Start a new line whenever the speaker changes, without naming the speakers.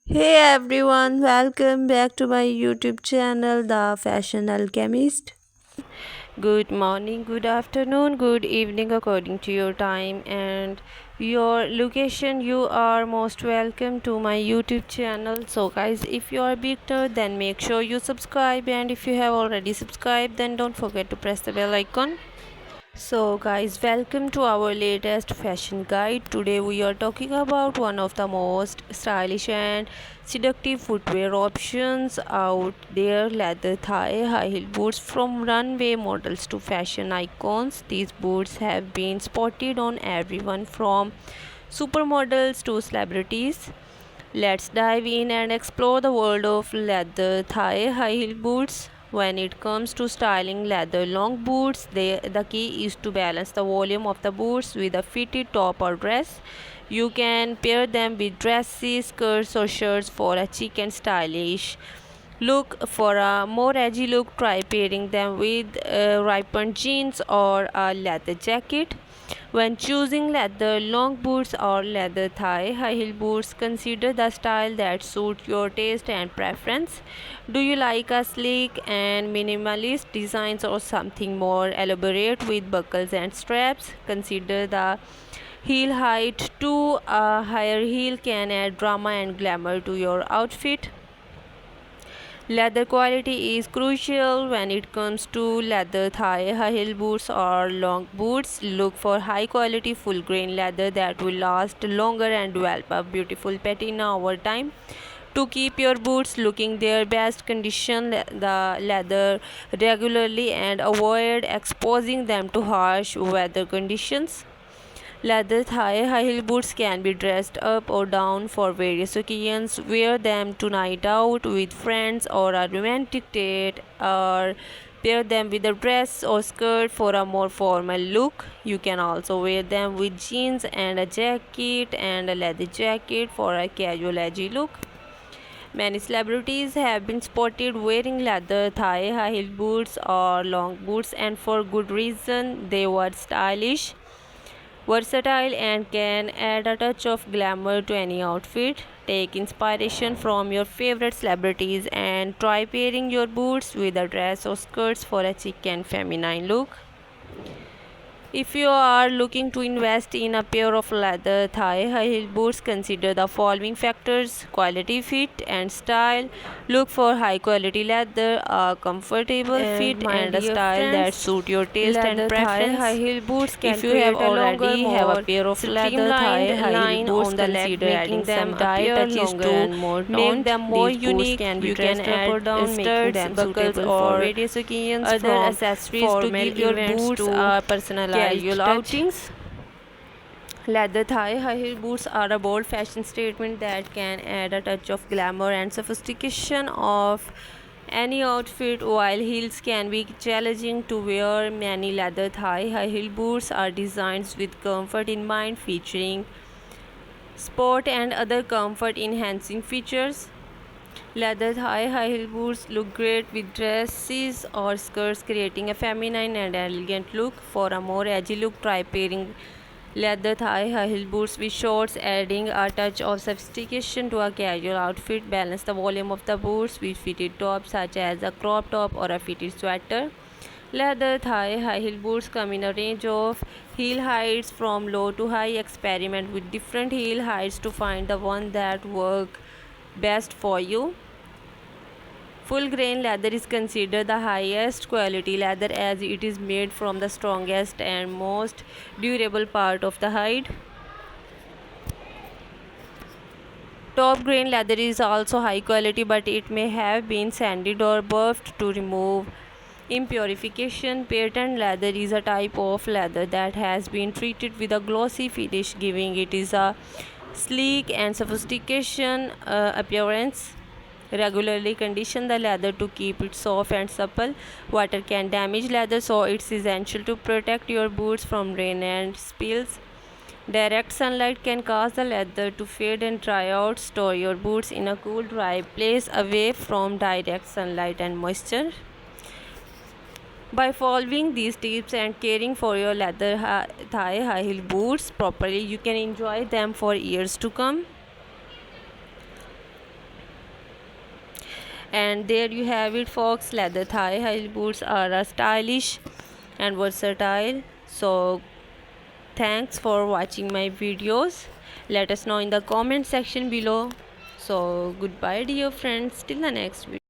Hey everyone, welcome back to my YouTube channel, The Fashion Alchemist. Good morning, good afternoon, good evening, according to your time and your location. You are most welcome to my YouTube channel. So, guys, if you are a beginner, then make sure you subscribe, and if you have already subscribed, then don't forget to press the bell icon. So guys, welcome to our latest fashion guide. Today we are talking about one of the most stylish and seductive footwear options out there, leather thigh high heel boots. From runway models to fashion icons, these boots have been spotted on everyone from supermodels to celebrities. Let's dive in and explore the world of leather thigh high heel boots. When it comes to styling leather long boots, the key is to balance the volume of the boots with a fitted top or dress. You can pair them with dresses, skirts, or shirts for a chic and stylish look. For a more edgy look, try pairing them with ripened jeans or a leather jacket. When choosing leather long boots or leather thigh high heel boots, consider the style that suits your taste and preference. Do you like a sleek and minimalist designs or something more elaborate with buckles and straps? Consider the heel height too. A higher heel can add drama and glamour to your outfit. Leather quality is crucial when it comes to leather thigh high heel boots or long boots. Look for high quality full grain leather that will last longer and develop a beautiful patina over time. To keep your boots looking their best condition the leather regularly and avoid exposing them to harsh weather conditions. Leather thigh high heel boots can be dressed up or down for various occasions. Wear them to night out with friends or a romantic date, or pair them with a dress or skirt for a more formal look. You can also wear them with jeans and a jacket and a leather jacket for a casual edgy look. Many celebrities have been spotted wearing leather thigh high heel boots or long boots, and for good reason. They were stylish, versatile, and can add a touch of glamour to any outfit. Take inspiration from your favorite celebrities and try pairing your boots with a dress or skirts for a chic and feminine look. If you are looking to invest in a pair of leather thigh high heel boots, consider the following factors: quality, fit, and style. Look for high quality leather, a comfortable
And
fit,
my
and a
dear
style that
friends,
suit your taste and
leather thigh high
preference.
heel boots can
If you have
create a longer,
already have a
more
pair of leather
streamlined
thigh high heel
line
boots,
on the leg,
consider
making
adding
them
some dye
appear
touches
longer
to
and more
make
toned.
them more
These boots
unique.
can be
You can
dressed up or
add
down, making
studs,
them
buckles,
suitable for
or
various occasions
other
from
accessories to
formal
give your
events
boots
to
a personalized
casual
touch.
outings.
Leather thigh high heel boots are a bold fashion statement that can add a touch of glamour and sophistication of any outfit. While heels can be challenging to wear, many leather thigh high heel boots are designed with comfort in mind, featuring sport and other comfort enhancing features. Leather thigh high heel boots look great with dresses or skirts, creating a feminine and elegant look. For a more edgy look, try pairing leather thigh high heel boots with shorts, adding a touch of sophistication to a casual outfit. Balance the volume of the boots with fitted tops such as a crop top or a fitted sweater. Leather thigh high heel boots come in a range of heel heights from low to high. Experiment with different heel heights to find the one that work best for you. Full grain leather is considered the highest quality leather as it is made from the strongest and most durable part of the hide. Top grain leather is also high quality, but it may have been sanded or buffed to remove impurification. Patent leather is a type of leather that has been treated with a glossy finish, giving it is a sleek and sophistication appearance. Regularly condition the leather to keep it soft and supple. Water can damage leather, so it's essential to protect your boots from rain and spills. Direct sunlight can cause the leather to fade and dry out. Store your boots in a cool, dry place away from direct sunlight and moisture. By following these tips and caring for your leather thigh high heel boots properly, you can enjoy them for years to come. And there you have it folks, leather thigh high boots are a stylish and versatile. So thanks for watching my videos. Let us know in the comment section below. So goodbye dear friends, till the next video.